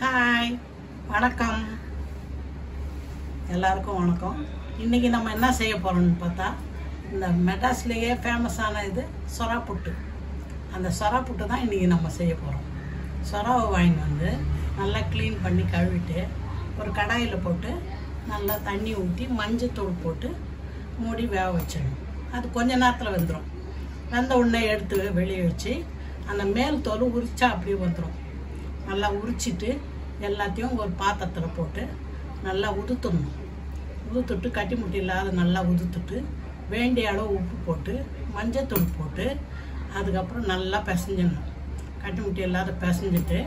Hi, வணக்கம் எல்லாருக்கும் வணக்கம். இன்றைக்கி நம்ம என்ன செய்ய போகிறோம்னு பார்த்தா, இந்த மெட்ராஸ்லேயே ஃபேமஸான இது சொரா புட்டு. அந்த சொரா புட்டு தான் இன்றைக்கி நம்ம செய்ய போகிறோம். சொராவை வாங்கிட்டு வந்து நல்லா க்ளீன் பண்ணி கழுவிட்டு ஒரு கடாயில் போட்டு நல்லா தண்ணி ஊற்றி மஞ்சத்தூள் போட்டு மூடி வேக வச்சிடணும். அது கொஞ்ச நேரத்தில் வெந்துடும். வெந்த உடனே எடுத்து வெளியே வச்சு அந்த மேல் தோல் உரிச்சா அப்படியே வந்துடும். நல்லா உரிச்சிட்டு எல்லாத்தையும் ஒரு பாத்திரத்தில் போட்டு நல்லா உதுத்துடணும். உதுத்துட்டு கட்டி முட்டி இல்லாத நல்லா உதுத்துட்டு வேண்டிய அளவு உப்பு போட்டு மஞ்சத்தூள் போட்டு அதுக்கப்புறம் நல்லா பிசைஞ்சிடணும். கட்டி முட்டி இல்லாத பிசைஞ்சிட்டு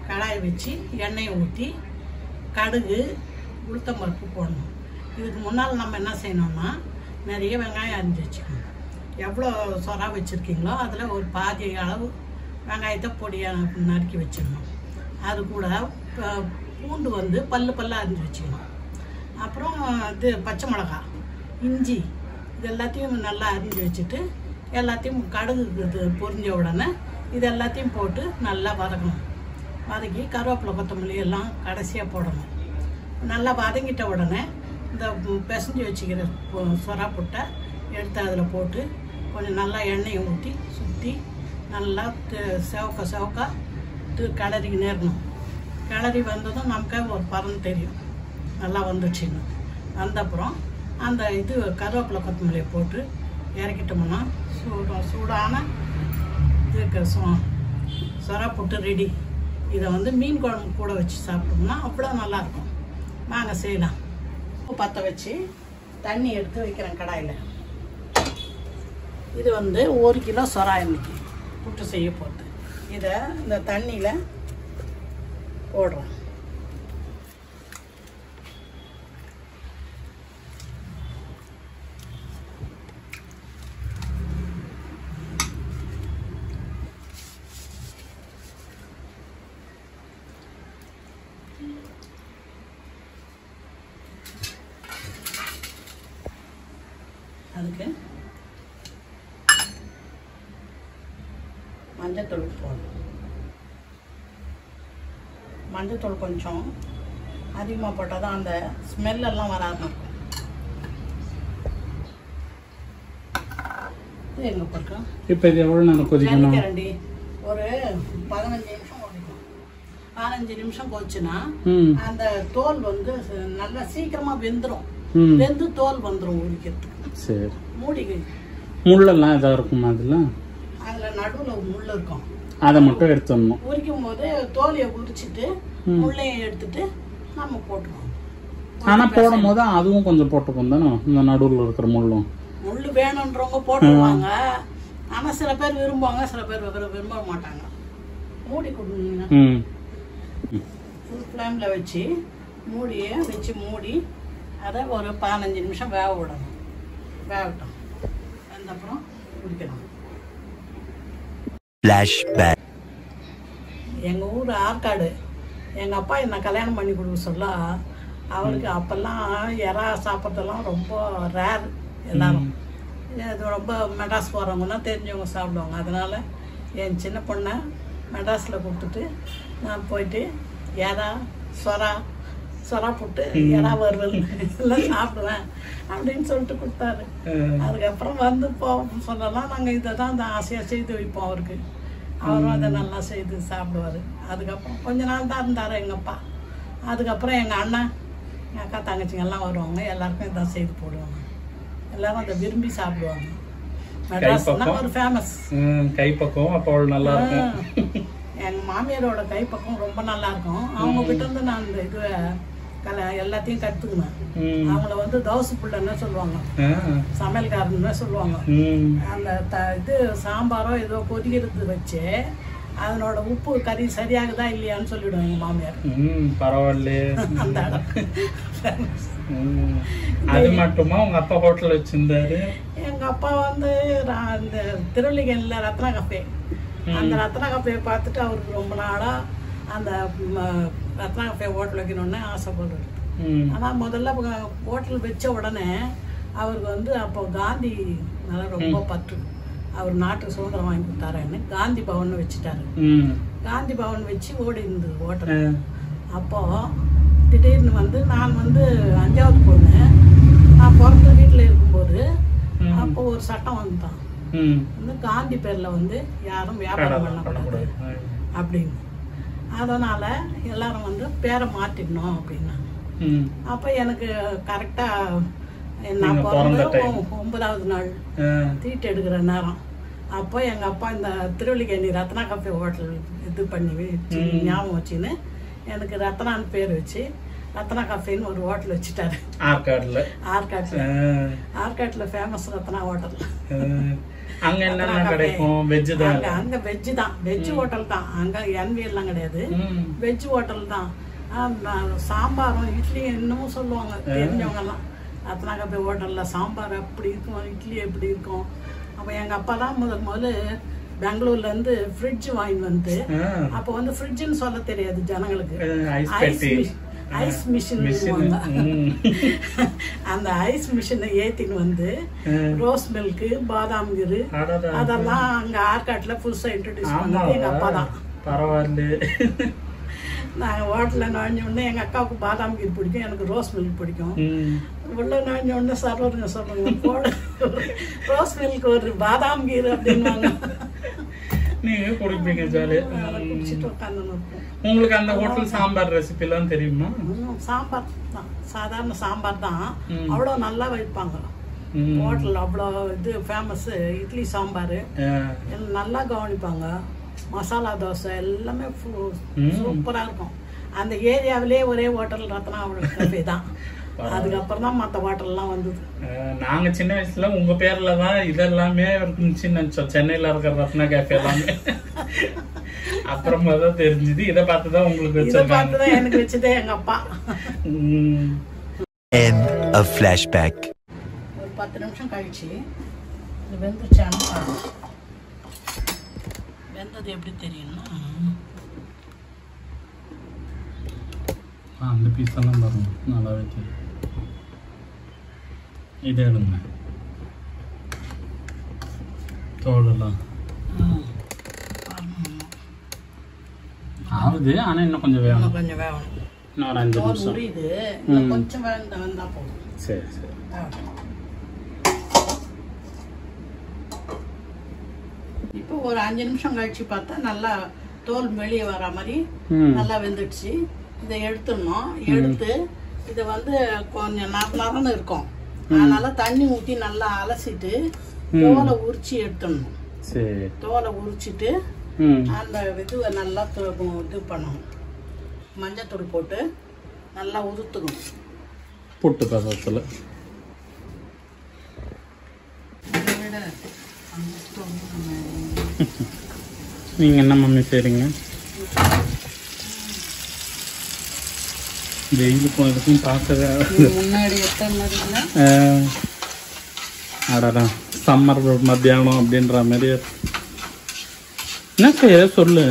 கடாயை வச்சு எண்ணெயை ஊற்றி கடுகு உளுத்தம் பருப்பு போடணும். இதுக்கு முன்னால் நம்ம என்ன செய்யணும்னா நிறைய வெங்காயம் அரிஞ்சு வச்சுக்கணும். எவ்வளோ சொரா வச்சுருக்கீங்களோ அதில் ஒரு பாதி அளவு வெங்காயத்தை பொடியாக நறுக்கி வச்சிடணும். அது கூட பூண்டு வந்து பல்லாக அரிஞ்சு வச்சுக்கணும். அப்புறம் இது பச்சை மிளகா, இஞ்சி, இது எல்லாத்தையும் நல்லா அரிஞ்சு வச்சுட்டு எல்லாத்தையும் கடுகு இது பொரிஞ்ச உடனே இது எல்லாத்தையும் போட்டு நல்லா வதக்கணும். வதக்கி கருவேப்பிலை கொத்தமல்லி எல்லாம் கடைசியாக போடணும். நல்லா வதங்கிட்ட உடனே இந்த பிசைஞ்சு வச்சுக்கிற சொரா புட்டை எடுத்து அதில் போட்டு கொஞ்சம் நல்லா எண்ணெயை ஊற்றி சுற்றி நல்லா செவக்க கிளறி நேரணும். கிளறி வந்ததும் நமக்கு ஒரு பதம் தெரியும், நல்லா வந்துடுச்சுன்னு. வந்தப்புறம் அந்த இது கருவேப்பிலை கொத்தமல்லியை போட்டு இறக்கிட்டோம்னா சூடான இது சொரா புட்டு ரெடி. இதை வந்து மீன் குழம்பு கூட வச்சு சாப்பிட்டோம்னா அவ்வளோ நல்லாயிருக்கும். வாங்க செய்யலாம். பற்ற வச்சு தண்ணி எடுத்து வைக்கிறேன் கடாயில். இது வந்து 1 கிலோ சொரா இன்னைக்கு புட்டு செய்ய போகுது. இதை இந்த தண்ணியில் போடுறேன். அதுக்கு மஞ்சத்தூள் போடணும். மஞ்சத்தூள் கொஞ்சம் அதிகமாக போட்டால் தான் அந்த ஸ்மெல்லெல்லாம் வராது இருக்கும். இது எங்கே போட்டோம். இப்போ இது எவ்வளோ நேரம் கொதிக்கணும்? ஒரு 15 நிமிஷம் கொதிக்கும். 15 நிமிஷம் கொதிச்சுன்னா அந்த தோல் வந்து நல்லா சீக்கிரமாக வெந்துடும். வெந்து தோல் வந்துடும் உரிக்கிறதுக்கு. சரி, மூடி முள்ளெல்லாம் எதாவது இருக்குமா? அதில் நடுவில் முள் இருக்கும். அதை மட்டும் எடுத்துடணும். உரிக்கும் போது தோலியை உரிச்சிட்டு முள்ளையும் எடுத்துட்டு நம்ம போட்டுருவோம். ஆனால் போடும் போது அதுவும் கொஞ்சம் போட்டுக்கும் தானே, இந்த நடுவில் இருக்கிற முள்ளும். முள் வேணுன்றவங்க போட்டுருவாங்க. ஆனால் சில பேர் விரும்புவாங்க, சில பேர் விரும்ப மாட்டாங்க. மூடி கொடுங்க. ஃபுல் ஃப்ளேமில் வச்சு மூடியை வச்சு மூடி அதை ஒரு 15 நிமிஷம் வேக விடணும். வேகட்டும். அதுக்கப்புறம் குடிக்கணும். எங்கள் ஊர் ஆற்காடு. எங்கள் அப்பா என்ன கல்யாணம் பண்ணி கொடுக்க சொல்ல அவருக்கு அப்போல்லாம் இறா சாப்பிட்றதெல்லாம் ரொம்ப ரேர். எல்லாரும் இது ரொம்ப மெட்ராஸ் போகிறவங்கன்னா தெரிஞ்சவங்க சாப்பிடுவாங்க. அதனால் என் சின்ன பொண்ணை மெட்ராஸில் கொடுத்துட்டு நான் போயிட்டு இறா சொரா புட்டு இறா வறுவல் எல்லாம் சாப்பிடுவேன் அப்படின்னு சொல்லிட்டு கொடுத்தாரு. அதுக்கப்புறம் வந்து சொல்லலாம் நாங்கள் இதை தான் அந்த ஆசையாக செய்து வைப்போம் அவருக்கு. அவரும் அதை நல்லா செய்து சாப்பிடுவார். அதுக்கப்புறம் கொஞ்ச நாள் தான் இருந்தார் எங்கள் அப்பா. அதுக்கப்புறம் எங்கள் அண்ணன், எங்கள் அக்கா, தங்கச்சிங்கெல்லாம் வருவாங்க. எல்லாருக்கும் இதான் செய்து போடுவாங்க. எல்லாரும் அதை விரும்பி சாப்பிடுவாங்க. மெட்ராஸ்னா ஒரு ஃபேமஸ் கைப்பக்கம். அப்போ நல்லா இருக்கும். எங்கள் மாமியாரோட கைப்பக்கம் ரொம்ப நல்லா இருக்கும். அவங்க கிட்ட இருந்து நான் இந்த இது எல்லாத்தையும் கற்றுக்குனேன். அவங்கள வந்து தோசை புள்ளன்னு சொல்லுவாங்க, சமையல்காரன்னு சொல்லுவாங்க. அந்த இது சாம்பாரோ ஏதோ கொதிக்கிறது வச்சு அதனோட உப்பு கறி சரியாகுதா இல்லையான்னு சொல்லிவிடுவோம் எங்கள் மாமியார். பரவாயில்ல. அந்த இடம் அது மட்டுமா உங்க அப்பா ஹோட்டல் வச்சிருந்தாரு? எங்க அப்பா வந்து இந்த திருவள்ளிக்கேணியில் ரத்னா கஃபே. அந்த ரத்னா கஃபே பார்த்துட்டு அவருக்கு ரொம்ப நாளா அந்த ரத்னா கஃபே ஹோட்டல் வைக்கணும்னு ஆசைப்படுறாரு. ஆனால் முதல்ல ஹோட்டல் வச்ச உடனே அவருக்கு வந்து அப்போ காந்தி மேலே ரொம்ப பற்று. அவர் நாட்டுக்கு சுதந்திரம் வாங்கி கொடுத்தாருன்னு காந்தி பவன் வச்சுட்டாரு. காந்தி பவன் வச்சு ஓடி இருந்தது ஹோட்டல். அப்போது திடீர்னு வந்து நான் வந்து 5வது பொண்ணு. நான் பிறந்த வீட்டில் இருக்கும்போது அப்போ ஒரு சட்டம் வந்துட்டான். வந்து காந்தி பேரில் வந்து யாரும் வியாபாரம் பண்ணக்கூடாது அப்படின்னு. அதனால் எல்லாரும் வந்து பேரை மாற்றிடணும் அப்படின்னா. அப்போ எனக்கு கரெக்டாக நான் பிறந்த 9வது நாள் தீட்டு எடுக்கிற நேரம். அப்போ எங்கள் அப்பா இந்த திருவள்ளிக்கேணி ரத்னா கஃபே ஹோட்டல் இது பண்ணி ஞாபகம் வச்சுன்னு எனக்கு ரத்னான்னு பேர் வச்சு ரத்னா கஃபேன்னு ஒரு ஹோட்டல் வச்சுட்டாரு. ஆற்காட்டில் ஃபேமஸ் ரத்னா ஹோட்டல். அங்கே என்ன கிடைக்கும்? வெஜ் தான். அங்கே வெஜ்ஜு தான், வெஜ் ஹோட்டல் தான். அங்கே என்விஎல்லாம் கிடையாது, வெஜ் ஹோட்டல் தான். சாம்பாரும் இட்லியும் இன்னமும் சொல்லுவாங்க தெரிஞ்சவங்கெல்லாம். ரத்னா கஃபே ஹோட்டலில் சாம்பார் அப்படி இருக்கும், இட்லி எப்படி இருக்கும். அப்போ எங்கள் அப்பா தான் முதல்ல பெங்களூர்லேருந்து ஃப்ரிட்ஜ் வாங்கி வந்து, அப்போ வந்து ஃப்ரிட்ஜுன்னு சொல்ல தெரியாது ஜனங்களுக்கு, ஐஸ் மிஷின். அந்த ஐஸ் மிஷினை ஏற்றின்னு வந்து ரோஸ் மில்க்கு, பாதாம் கீரு அதெல்லாம் அங்கே ஆற்காட்டில் புதுசாக இன்ட்ரடியூஸ் பண்ணது எங்கள் அப்பா தான். பரவாயில்ல. நாங்கள் ஹோட்டலில் நுழைஞ்ச உடனே எங்கள் அக்காவுக்கு பாதாம் கீர் பிடிக்கும், எனக்கு ரோஸ் மில்க் பிடிக்கும். உள்ள நுழைஞ்ச உடனே சர்வருங்க சொல்லுங்க போட ரோஸ் மில்க் ஒரு பாதாம் கீர் அப்படின்வாங்க. நீங்க குடிப்பீங்க ஜாலியாக குடிச்சிட்டு உட்காந்து. உங்களுக்கு அந்த ஹோட்டல் சாம்பார் ரெசிபிலாம் தெரியுமா? சாம்பார் தான், சாதாரண சாம்பார் தான், அவ்வளோ நல்லா வைப்பாங்க ஹோட்டல். அவ்வளோ இது ஃபேமஸ் இட்லி சாம்பார் நல்லா கவனிப்பாங்க. மசாலா தோசை எல்லாமே சூப்பராக இருக்கும். அந்த ஏரியாவிலே ஒரே ஹோட்டல் ரத்னா கஃபே தான். அதுக்கப்புறம் தான் மற்ற ஹோட்டல்லாம் வந்தது. நாங்க சின்ன வயசுல உங்க பேர்ல தான் இதெல்லாமே இருந்துச்சுன்னு நினைச்சோம், சென்னையில இருக்கிற ரத்னா கேஃபே எல்லாமே. அப்புறமா தான் தெரிஞ்சது, இதை பார்த்துதான் உங்களுக்கு வச்சிருக்காங்க. எனக்கு வச்சதே எங்க அப்பா. ஒரு 10 நிமிஷம் கழிச்சு இது வெந்துச்சான்னு பாருங்க. வெந்தது எப்படி தெரியும்னா அந்த பீஸ் எல்லாம் பாருங்க நல்லாவே தெரியும். இதை எடுங்க, தோலெல்லாம் ஆகுது. ஆனால் இன்னும் கொஞ்சம் வேகணும், கொஞ்சம் வேகணும். இன்னும் ஒரு 5 நிமிஷம் புரியுது, கொஞ்சம் வந்தால் போதும். சரி சரி. இப்போ ஒரு 5 நிமிஷம் கழிச்சு பார்த்தா நல்லா தோல் வெளியே வர மாதிரி நல்லா வெந்துடுச்சு. இதை எடுத்துடணும். எடுத்து இதை வந்து கொஞ்சம் நரன்னு இருக்கும், அதனால தண்ணி ஊற்றி நல்லா அலசிட்டு தோலை உரிச்சு எடுத்துடணும். தோலை உரிச்சிட்டு அந்த இதுவை நல்லா இது பண்ணணும். மஞ்சத்தூள் போட்டு நல்லா உதுத்துக்கணும். புட்டு பதத்தில் நீங்கள் என்ன மம்மி செய்கிறீங்க? வெயிலுக்கும் இதுக்கும் பார்க்கவே முன்னாடி அடடா சம்மர் மத்தியானம் அப்படின்ற மாதிரி. என்ன செய்ய சொல்லு.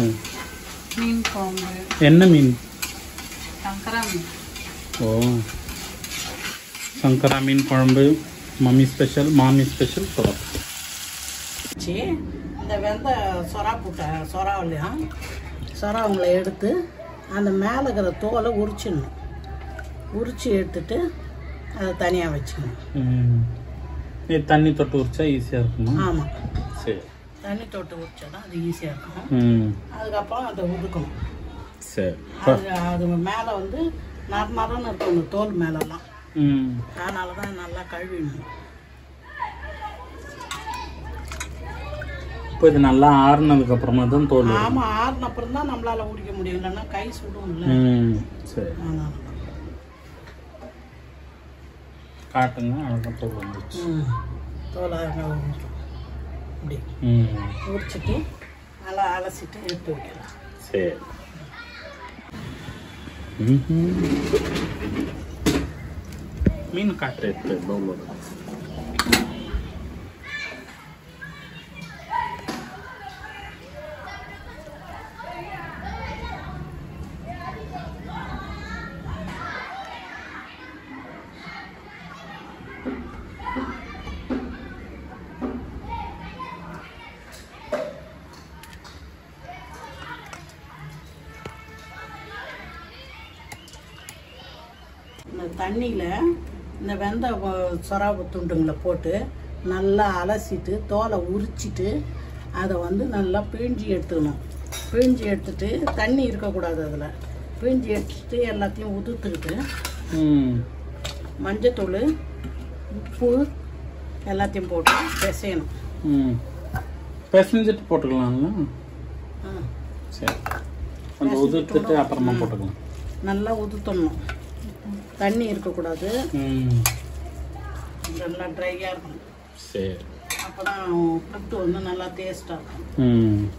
மீன் குழம்பு. என்ன மீன்? சங்கரா மீன். ஓ, சங்கரா மீன் குழம்பு. மம்மி ஸ்பெஷல், மாமி ஸ்பெஷல். சொரா இந்த வெந்த சொரா புட்டை சொராவிலையும் சொராவங்களை எடுத்து அந்த மேலே இருக்கிற தோலை உரிச்சிடணும். உரிச்சு எடுத்துட்டு அதை தனியாக வச்சுக்கணும். தண்ணி தொட்டு உரிச்சா ஈஸியாக இருக்குமா? ஆமாம், சரி. தண்ணி தொட்டு உரிச்சா தான் அது ஈஸியாக இருக்கும். அதுக்கப்புறம் அதை உதுக்கணும். சரி. அது மேலே வந்து நரநரன்னு இருக்கும் அந்த தோல் மேலெல்லாம். அதனால தான் நல்லா கழுவிடணும். இப்போ இது நல்லா ஆறுனதுக்கு அப்புறமா தான் தோல். ஆமாம், ஆறுன அப்புறம் தான் நம்மளால உரிக்க முடியும், இல்லைன்னா கை சுடும்ல. சரி, காட்டுங்க. அவ்வளோதான் தோல் வந்துச்சு. தோலை இப்படி உரிச்சிட்டு நல்லா அலசிட்டு எடுத்து வைக்கலாம். சரி. மீன் காட்டு எடுத்து பவுலோட. இந்த தண்ணியில் இந்த வெந்த சொராப்பு துண்டுங்களை போட்டு நல்லா அலசிட்டு தோலை உரிச்சிட்டு அதை வந்து நல்லா பிழிஞ்சி எடுத்துக்கணும். பிழிஞ்சி எடுத்துட்டு தண்ணி இருக்கக்கூடாது, அதில் பிழிஞ்சி எடுத்துட்டு எல்லாத்தையும் உதுத்துக்கிட்டு மஞ்சத்தூள் உப்பு எல்லாத்தையும் போட்டு பிசையணும். பிசைஞ்சிட்டு போட்டுக்கலாங்களா? சரி, கொஞ்சம் உதுத்துட்டு அப்புறமா போட்டுக்கலாம். நல்லா உதுத்தணும், தண்ணி இருக்கக்கூடாது, நல்லா ட்ரையாக இருக்கணும். சரி, அப்போ தான் புட்டு வந்து நல்லா டேஸ்ட்டாக இருக்கும்.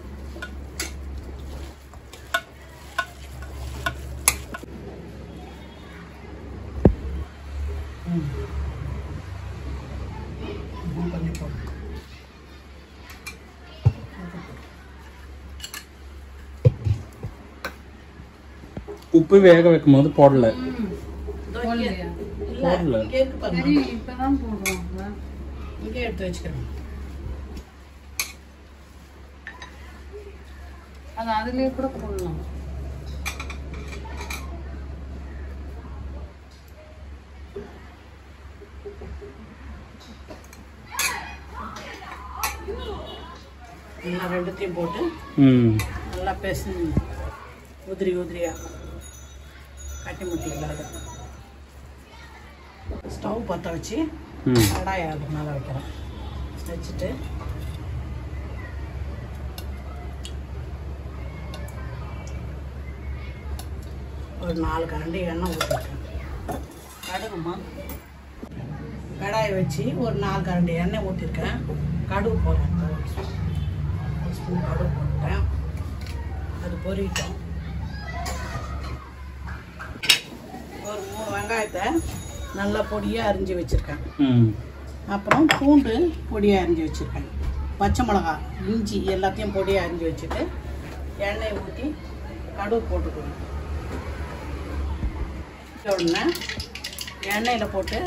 உப்பு வேக வைக்கும் போது போடல. இங்கே எடுத்து வச்சுக்கிறேன். அது அதுலேயே கூட போடலாம். நல்லா ரெண்டுத்தையும் போட்டு நல்லா பேசணும். உதிரி உதிரியாக கட்டி முட்டிக்கலாது. ஸ்டவ் பற்ற வச்சு கடாயை அது மேலே வைக்கிறேன். வச்சுட்டு ஒரு 4 கரண்டி எண்ணெய் ஊற்றிருக்கேன். கடுகுமா கடாயை வச்சு ஒரு 4 கரண்டி எண்ணெய் ஊற்றிருக்கேன். கடுகு போடுறேன். ஒரு ஸ்பூன் கடுகு போட்டேன். அது பொரிட்டோம். ஒரு 3 வெங்காயத்தை நல்லா பொடியாக அரிஞ்சு வச்சுருக்கேன். அப்புறம் பூண்டு பொடியாக அரிஞ்சு வச்சுருக்கேன். பச்சை மிளகாய், இஞ்சி எல்லாத்தையும் பொடியாக அரிஞ்சு வச்சுட்டு எண்ணெயை ஊற்றி கடுகு போட்டுக்கணும். உடனே எண்ணெயில் போட்டு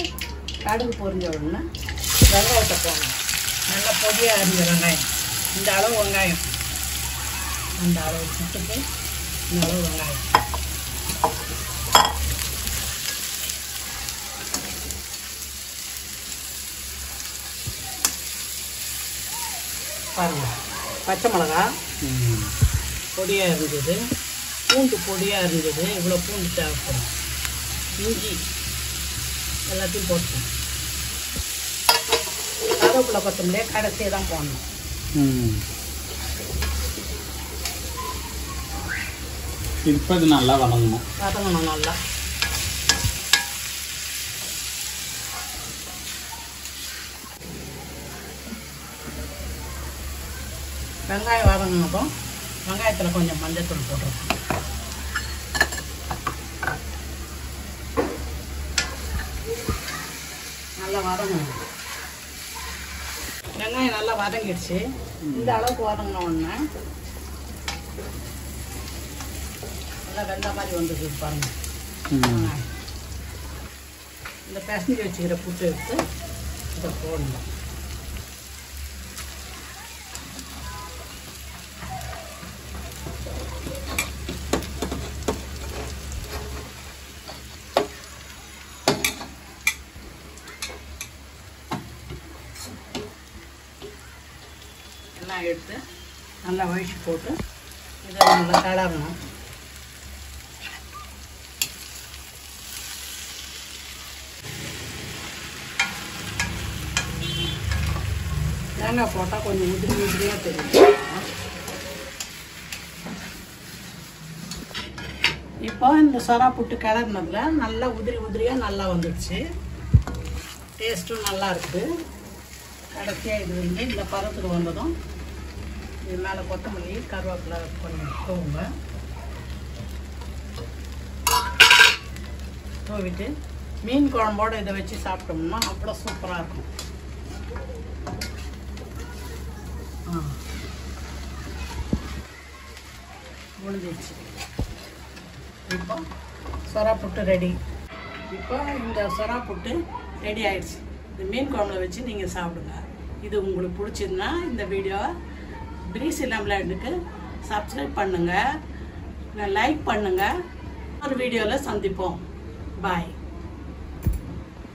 கடுகு பொரிஞ்ச உடனே வெங்காயத்தை போடணும். நல்லா பொடியாக அரிஞ்ச வெங்காயம், இந்த அளவு வெங்காயம், அந்த அளவு சுட்டுட்டு இந்த அளவு வெங்காயம் பாருங்கள். பச்சை மிளகா பொடியாக இருந்தது, பூண்டு பொடியாக இருந்தது, இவ்வளோ பூண்டு தேவைப்படும். இஞ்சி எல்லாத்தையும் போட்டோம். கருவேப்பிலை கொத்தமல்லியே கடைசியாக தான் போடணும். இப்போ இது நல்லா வதங்கணும். நல்லா வெங்காயம் வதங்கினதும் வெங்காயத்தில் கொஞ்சம் மஞ்சத்தூள் போட்டுருக்கோம். நல்லா வதங்கணும். வெங்காயம் நல்லா வதங்கிடுச்சு. இந்த அளவுக்கு வதங்கின உடனே நல்லா வெந்த மாதிரி வந்துருக்கு பாருங்க. இந்த பிசைஞ்சு வச்சுக்கிற புட்டு எடுத்து இதை போடணும். எல்லாம் எடுத்து நல்லா வழிச்சு போட்டு இதை நல்லா தடவணும். தேங்காய் போட்டால் கொஞ்சம் உதிரி உதிரியாக தெரியும். இப்போ இந்த சொரா புட்டு கிளறினதில் நல்லா உதிரி உதிரியாக நல்லா வந்துடுச்சு. டேஸ்ட்டும் நல்லா இருக்குது. கடைசியாக இது வந்து இந்த பதத்துக்கு வந்ததும் இது மேலே கொத்தமல்லி கருவேப்பிலை கொஞ்சம் தூவுங்க. தூவிட்டு மீன் குழம்போடு இதை வச்சு சாப்பிட்டோம்னா அவ்வளோ சூப்பராக இருக்கும். முடிஞ்சிடுச்சு. இப்போ சொரா புட்டு ரெடி. இப்போ இந்த சொரா புட்டு ரெடி ஆயிடுச்சு. இந்த மீன் குழம்புல வச்சு நீங்கள் சாப்பிடுங்க. இது உங்களுக்கு பிடிச்சிருந்தா இந்த வீடியோவை பிரீஸ் இல்லாமலுக்கு சப்ஸ்கிரைப் பண்ணுங்கள், லைக் பண்ணுங்கள். ஒரு வீடியோவில் சந்திப்போம். பாய்.